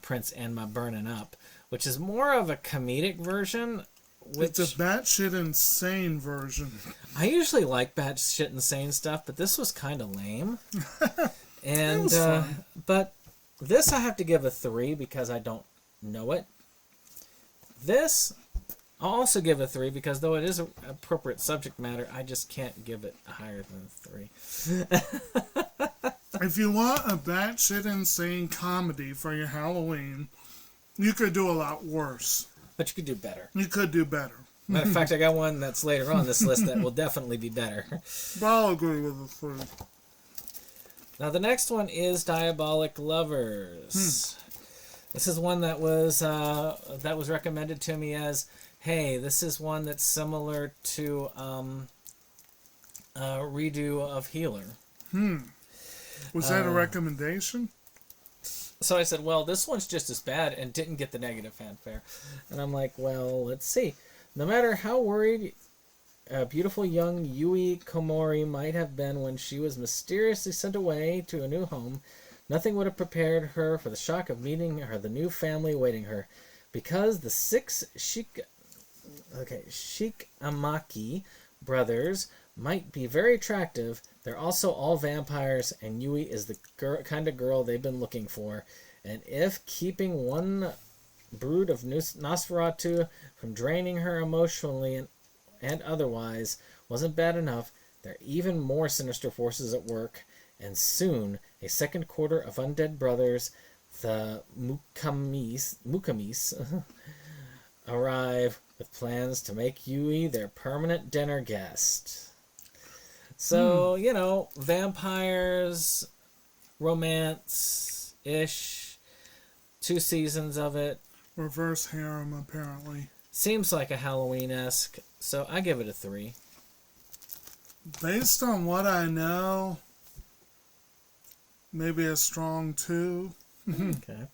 Prince Enma Burning Up, which is more of a comedic version. Which It's a batshit insane version. I usually like batshit insane stuff, but this was kind of lame. And was fun. but this I have to give a 3 because I don't know it. This I'll also give a 3 because though it is an appropriate subject matter, I just can't give it higher than 3. If you want a batshit insane comedy for your Halloween, you could do a lot worse. But you could do better. You could do better. Matter of fact, I got one that's later on this list that will definitely be better. But I'll agree with the 3. Now the next one is Diabolic Lovers. This is one that was recommended to me as, hey, this is one that's similar to a redo of Healer. Was that a recommendation? So I said, well, this one's just as bad and didn't get the negative fanfare. And I'm like, well, let's see. No matter how worried beautiful young Yui Komori might have been when she was mysteriously sent away to a new home, nothing would have prepared her for the shock of meeting the new family awaiting her. Because the 6 Shikamaki brothers might be very attractive, they're also all vampires, and Yui is the kind of girl they've been looking for. And if keeping one brood of Nosferatu from draining her emotionally and otherwise wasn't bad enough, there are even more sinister forces at work, and soon a second quarter of undead brothers, the Mukamis, arrive with plans to make Yui their permanent dinner guest. So, vampires, romance-ish, 2 seasons of it. Reverse harem, apparently. Seems like a Halloween-esque, so I give it a 3. Based on what I know, maybe a strong 2. Okay.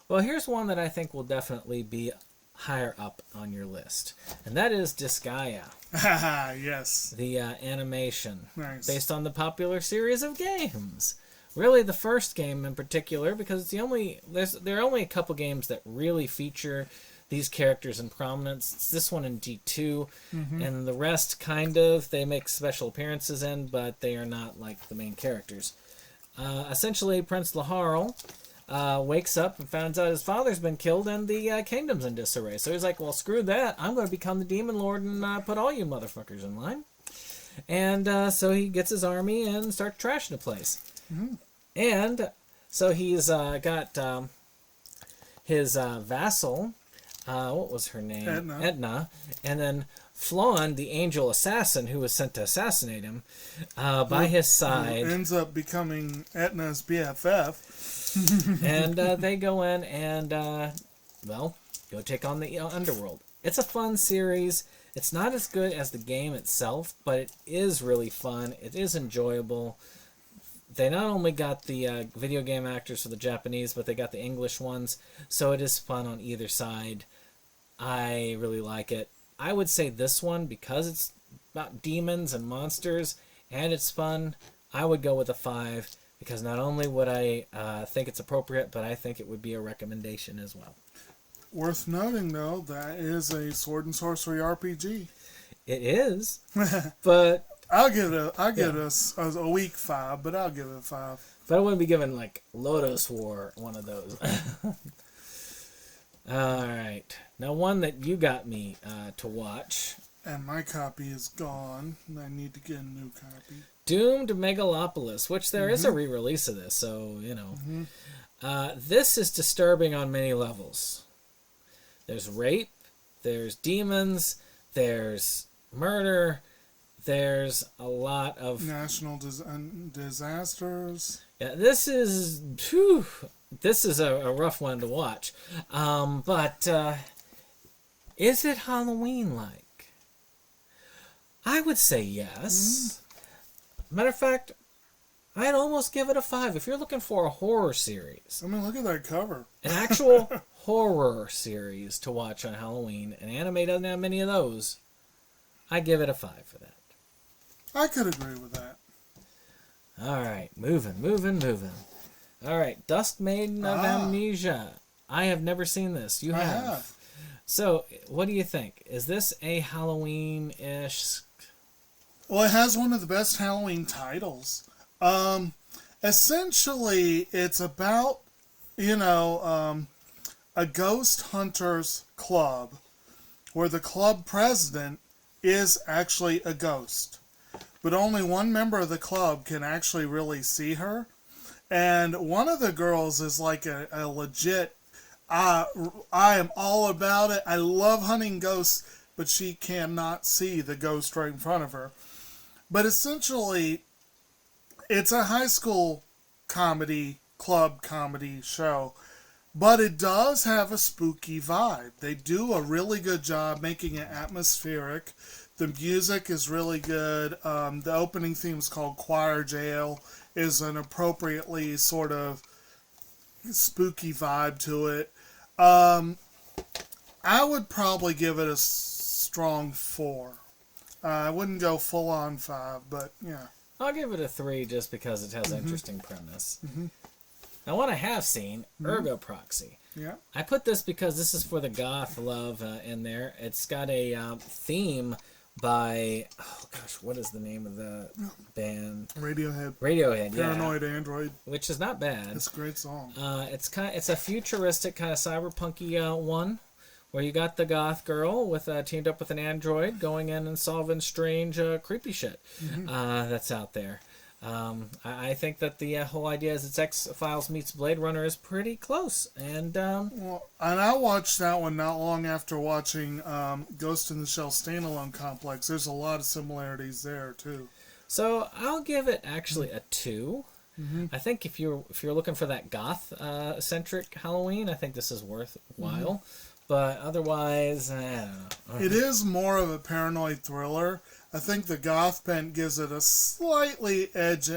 Well, here's one that I think will definitely be higher up on your list, and that is Disgaea. Haha, yes. The animation, Nice. based on the popular series of games. Really, the first game in particular, because it's there are only a couple games that really feature these characters in prominence. It's this one in D2, and the rest they make special appearances in, but they are not like the main characters. Essentially, Prince Laharl wakes up and finds out his father's been killed and the kingdom's in disarray. So he's like, well, screw that. I'm going to become the demon lord and put all you motherfuckers in line. And so he gets his army and starts trashing the place. And so he's got his vassal, what was her name? Edna. And then Flawn, the angel assassin who was sent to assassinate him, by his side. Who ends up becoming Etna's BFF. And they go in and, go take on the underworld. It's a fun series. It's not as good as the game itself, but it is really fun. It is enjoyable. They not only got the video game actors for the Japanese, but they got the English ones, so it is fun on either side. I really like it. I would say this one, because it's about demons and monsters, and it's fun, I would go with a 5, because not only would I think it's appropriate, but I think it would be a recommendation as well. Worth noting, though, that is a sword and sorcery RPG. It is, but I'll give it a weak 5, but I'll give it a 5. but I wouldn't be giving like Lotus War one of those. All right, now one that you got me to watch. And my copy is gone, and I need to get a new copy. Doomed Megalopolis, which there is a re-release of this, so, you know. This is disturbing on many levels. There's rape, there's demons, there's murder, there's a lot of... National disasters. Yeah, this is a rough one to watch. But is it Halloween-like? I would say yes. Matter of fact, I'd almost give it a 5. If you're looking for a horror series, I mean, look at that cover. an actual horror series to watch on Halloween, and anime doesn't have many of those, I give it a 5 for that. I could agree with that. All right, moving. All right, Dusk Maiden of Amnesia. I have never seen this. You I have. have. So, what do you think? Is this a Halloween-ish? Well, it has one of the best Halloween titles. Essentially, it's about, a ghost hunters club where the club president is actually a ghost. But only one member of the club can actually really see her. And one of the girls is like a legit, I am all about it. I love hunting ghosts, but she cannot see the ghost right in front of her. But essentially, it's a high school club comedy show. But it does have a spooky vibe. They do a really good job making it atmospheric. The music is really good. The opening theme is called Choir Jail. Is an appropriately sort of spooky vibe to it. I would probably give it a strong 4. I wouldn't go full on 5, but yeah. I'll give it a 3 just because it has an interesting premise. Now, what I have seen, Ergo Proxy. Yeah. I put this because this is for the goth love in there. It's got a theme by, what is the name of the band? Radiohead, yeah. Paranoid Android. Which is not bad. It's a great song. It's a futuristic kind of cyberpunky one, where you got the goth girl teamed up with an android going in and solving strange, creepy shit that's out there. I think that the whole idea is it's X-Files meets Blade Runner is pretty close. And and I watched that one not long after watching Ghost in the Shell Standalone Complex. There's a lot of similarities there, too. So I'll give it actually a 2. I think if you're looking for that goth-centric Halloween, I think this is worthwhile. But otherwise, I don't know. It is more of a paranoid thriller. I think the goth bent gives it a slightly edge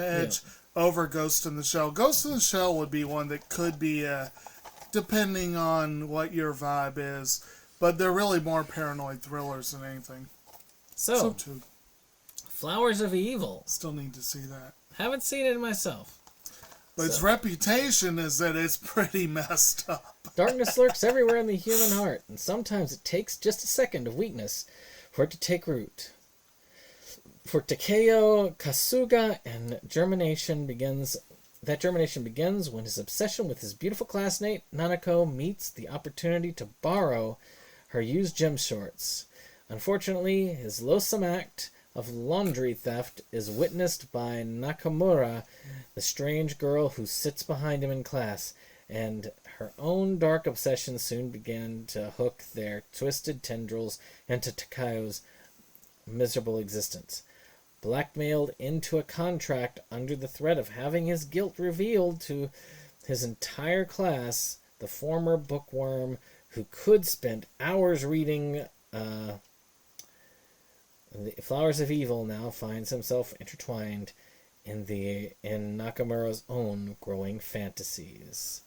over Ghost in the Shell. Ghost in the Shell would be one that could be, depending on what your vibe is. But they're really more paranoid thrillers than anything. So too. Flowers of Evil. Still need to see that. Haven't seen it myself. But its reputation is that it's pretty messed up. Darkness lurks everywhere in the human heart, and sometimes it takes just a second of weakness for it to take root. For Takeo Kasuga, germination begins when his obsession with his beautiful classmate Nanako meets the opportunity to borrow her used gym shorts. Unfortunately, his loathsome act of laundry theft is witnessed by Nakamura, the strange girl who sits behind him in class, and her own dark obsessions soon begin to hook their twisted tendrils into Takayo's miserable existence. Blackmailed into a contract under the threat of having his guilt revealed to his entire class, the former bookworm who could spend hours reading The Flowers of Evil now finds himself intertwined in Nakamura's own growing fantasies.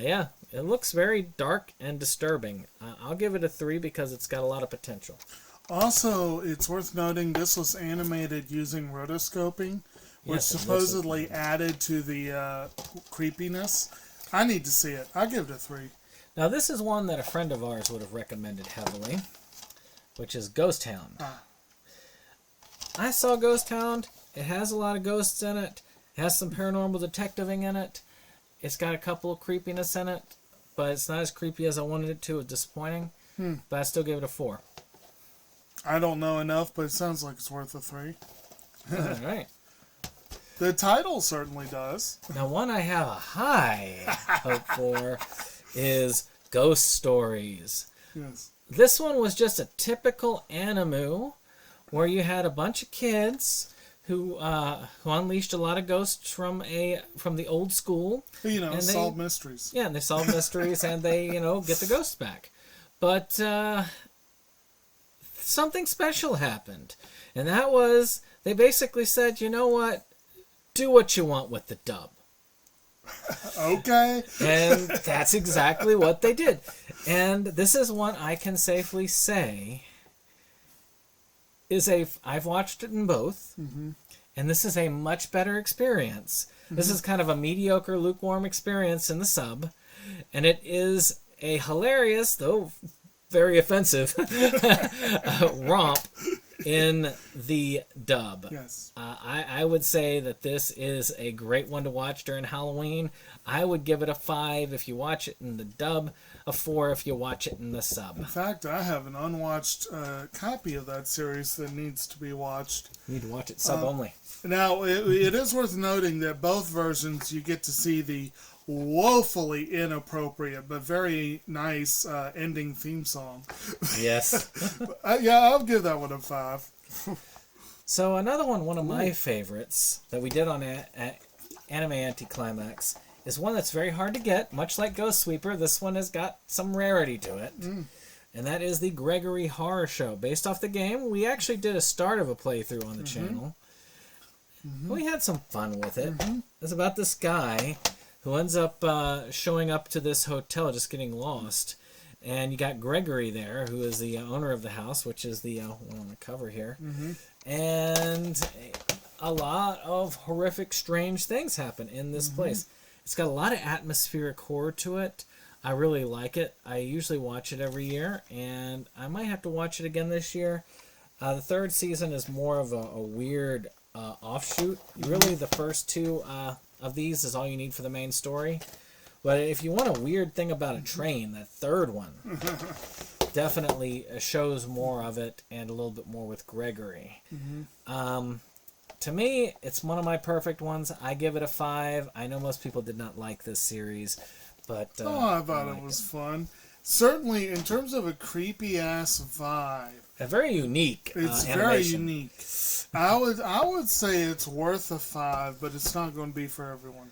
Yeah, it looks very dark and disturbing. I'll give it a 3 because it's got a lot of potential. Also, it's worth noting this was animated using rotoscoping, which Yes, it looks supposedly added to the creepiness. I need to see it. I'll give it a 3. Now, this is one that a friend of ours would have recommended heavily, which is Ghost Hound. I saw Ghost Hound. It has a lot of ghosts in it. It has some paranormal detectiving in it. It's got a couple of creepiness in it, but it's not as creepy as I wanted it to. It's disappointing, but I still gave it a 4. I don't know enough, but it sounds like it's worth a 3. All right. The title certainly does. Now, one I have a high hope for is Ghost Stories. Yes. This one was just a typical anime where you had a bunch of kids who unleashed a lot of ghosts from the old school. You know, and solve mysteries. Yeah, and they solve mysteries and they, get the ghosts back. But something special happened. And that was, they basically said, you know what? Do what you want with the dub. Okay. And that's exactly what they did. And this is one I can safely say I've watched it in both, and this is a much better experience. This is kind of a mediocre, lukewarm experience in the sub, and it is a hilarious, though very offensive, romp in the dub. Yes. I would say that this is a great one to watch during Halloween. I would give it a 5 if you watch it in the dub, a 4 if you watch it in the sub. In fact, I have an unwatched copy of that series that needs to be watched. You need to watch it sub only. Now, it is worth noting that both versions you get to see the woefully inappropriate but very nice ending theme song. Yes. Yeah, I'll give that one a 5. So another one of my favorites that we did on Anime Anticlimax is one that's very hard to get. Much like Ghost Sweeper, this one has got some rarity to it. And that is the Gregory Horror Show. Based off the game, we actually did a start of a playthrough on the channel. We had some fun with it. It's about this guy who ends up showing up to this hotel, just getting lost. And you got Gregory there, who is the owner of the house, which is the one on the cover here. And a lot of horrific, strange things happen in this place. It's got a lot of atmospheric horror to it. I really like it. I usually watch it every year, and I might have to watch it again this year. The third season is more of a weird offshoot. Really, the first 2 of these is all you need for the main story. But if you want a weird thing about a train, that third one definitely shows more of it and a little bit more with Gregory. To me, it's one of my perfect ones. I give it a 5. I know most people did not like this series, but I thought it was fun. Certainly, in terms of a creepy-ass vibe. a very unique It's very animation. unique. I would say it's worth a 5, but it's not going to be for everyone.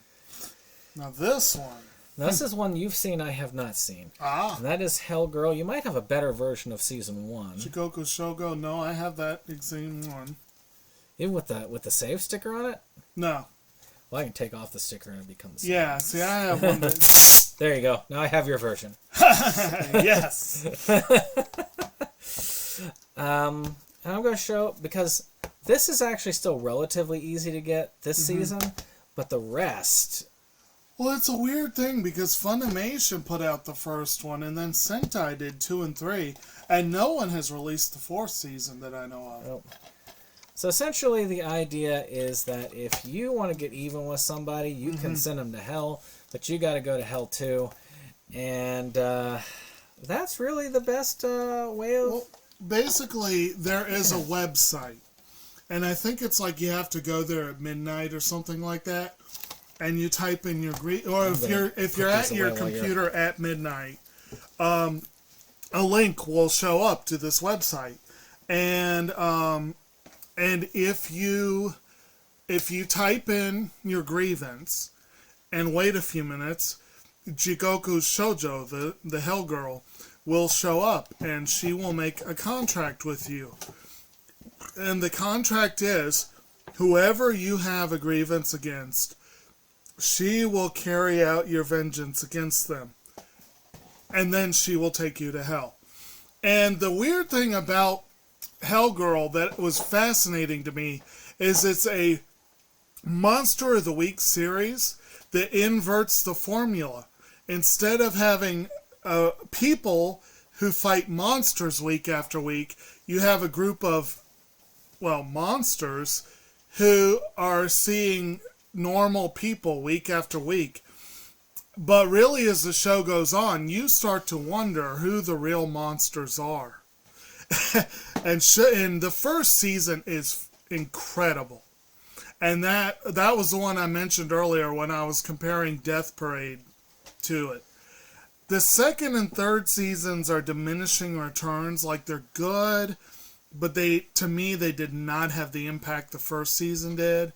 Now this one. Now, this is one you've seen, I have not seen. Ah. And that is Hell Girl. You might have a better version of season 1. Shikoku Shogo. No, I have that same one. Even with the save sticker on it? No. Well, I can take off the sticker and it becomes... Yeah, see, I have one that... There you go. Now I have your version. Yes. And I'm going to show, because this is actually still relatively easy to get this season, but the rest... Well, it's a weird thing because Funimation put out the first one, and then Sentai did 2 and 3, and no one has released the 4th season that I know of. Oh. So essentially the idea is that if you want to get even with somebody, you can send them to hell, but you got to go to hell too. And that's really the best way of... Well, basically, there is a website, and I think it's like you have to go there at midnight or something like that, and you type in your or if you're at your computer at midnight, a link will show up to this website, and if you type in your grievance and wait a few minutes, Jigoku Shoujo, the Hell Girl, will show up, and she will make a contract with you. And the contract is, whoever you have a grievance against, she will carry out your vengeance against them. And then she will take you to hell. And the weird thing about Hellgirl that was fascinating to me is it's a Monster of the Week series that inverts the formula. Instead of having people who fight monsters week after week, you have a group of, well, monsters who are seeing normal people week after week. But really, as the show goes on, you start to wonder who the real monsters are. And the first season is incredible. And that was the one I mentioned earlier when I was comparing Death Parade to it. The second and third seasons are diminishing returns. Like, they're good, but to me, they did not have the impact the first season did.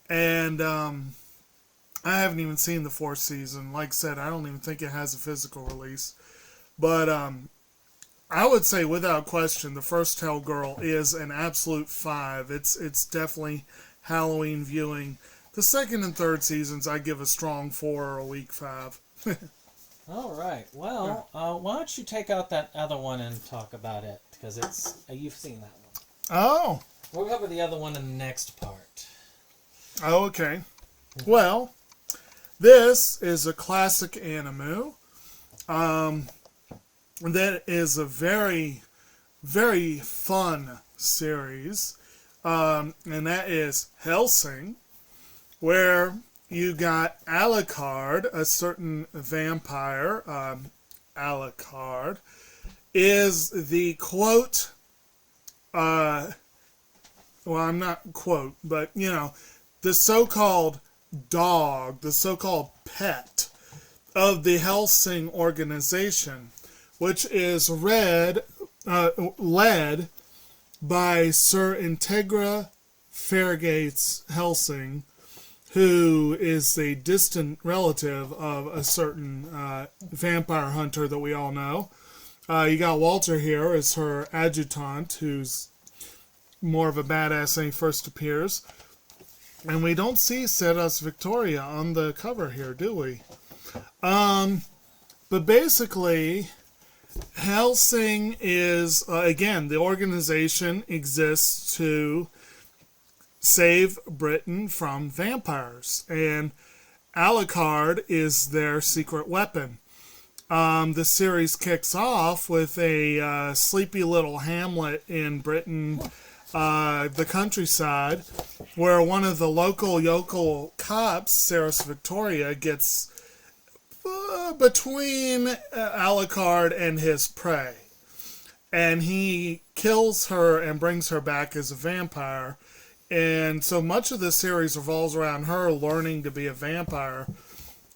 And I haven't even seen the fourth season. Like I said, I don't even think it has a physical release. But I would say, without question, the first Hellgirl is an absolute 5. It's definitely Halloween viewing. The second and third seasons, I give a strong 4 or a weak 5. All right. Well, why don't you take out that other one and talk about it? Because you've seen that one. Oh. We'll cover the other one in the next part. Oh, okay. Well, this is a classic anime. That is a very, very fun series. And that is Hellsing, where you got Alucard, a certain vampire. Alucard is the quote, well, I'm not quote, but, the so-called dog, the so-called pet of the Hellsing organization, which is led by Sir Integra Fairgates Hellsing, who is a distant relative of a certain vampire hunter that we all know. You got Walter here as her adjutant, who's more of a badass when he first appears. And we don't see Ceres Victoria on the cover here, do we? But basically, Hellsing is, again, the organization exists to save Britain from vampires. And Alucard is their secret weapon. The series kicks off with a sleepy little hamlet in Britain, the countryside, where one of the local yokel cops, Ceres Victoria, gets between Alucard and his prey. And he kills her and brings her back as a vampire. And so much of the series revolves around her learning to be a vampire.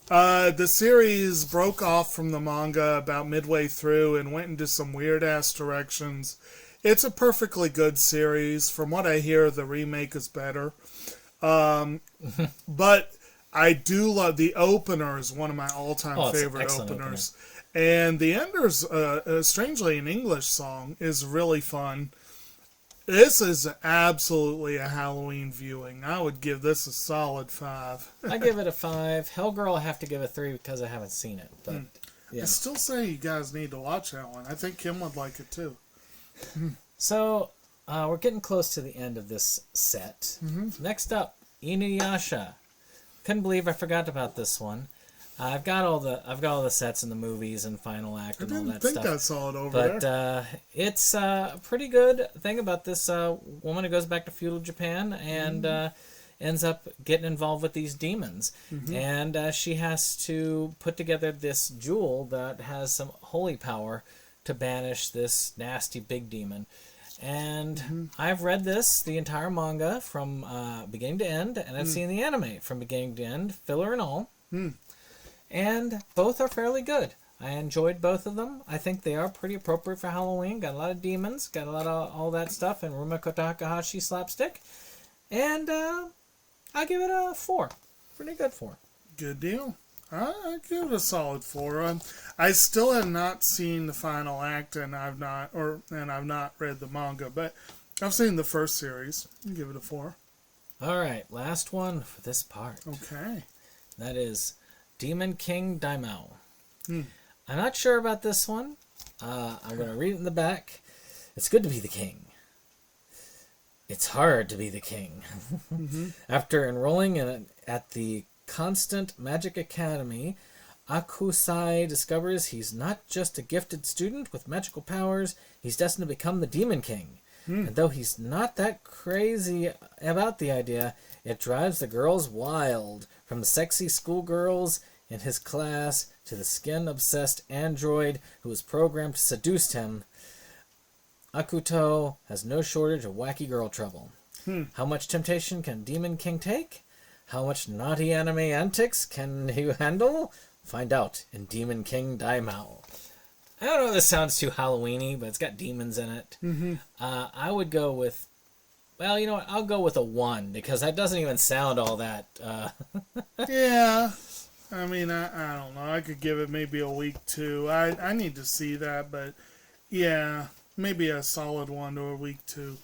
The series broke off from the manga about midway through and went into some weird-ass directions. It's a perfectly good series. From what I hear, the remake is better. But I do love the opener, is one of my all-time favorite openers. And the Enders, strangely an English song, is really fun. This is absolutely a Halloween viewing. I would give this a solid 5. I give it a 5. Hellgirl I have to give a 3 because I haven't seen it. But yeah. I still say you guys need to watch that one. I think Kim would like it too. So, we're getting close to the end of this set. Next up, Inuyasha. Couldn't believe I forgot about this one. I've got all the sets in the movies and final act and all that stuff. I think I saw it over there. But it's a pretty good thing about this woman who goes back to feudal Japan and ends up getting involved with these demons. And she has to put together this jewel that has some holy power to banish this nasty big demon. And I've read the entire manga from beginning to end, and I've seen the anime from beginning to end, filler and all. And both are fairly good. I enjoyed both of them. I think they are pretty appropriate for Halloween. Got a lot of demons, got a lot of all that stuff, and Rumiko Takahashi slapstick. And I give it a 4. Pretty good 4. Good deal. I give it a solid 4. I still have not seen the final act, and I've not read the manga, but I've seen the first series. I'll give it a 4. All right, last one for this part. Okay. That is Demon King Daimao. I'm not sure about this one. I'm going to read it in the back. It's good to be the king, It's hard to be the king. After enrolling at the Constant Magic Academy, Akusai discovers he's not just a gifted student with magical powers, he's destined to become the Demon King. And though he's not that crazy about the idea, it drives the girls wild, from the sexy schoolgirls in his class to the skin-obsessed android who was programmed to seduce him. Akuto has no shortage of wacky girl trouble. How much temptation can Demon King take? How much naughty anime antics can he handle? Find out in Demon King Daimao. I don't know if this sounds too Halloween-y, but it's got demons in it. I would go with... Well, you know what? I'll go with a 1, because that doesn't even sound all that... Yeah. I mean, I don't know. I could give it maybe a week, 2. I need to see that, but yeah, maybe a solid 1 to a week, 2.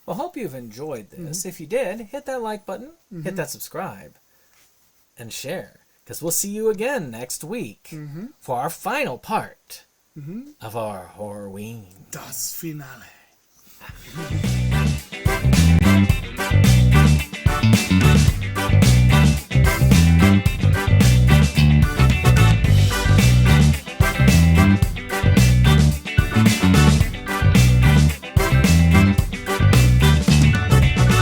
Well, hope you've enjoyed this. If you did, hit that like button, hit that subscribe, and share. Because we'll see you again next week for our final part of our Horrorween. Das Finale.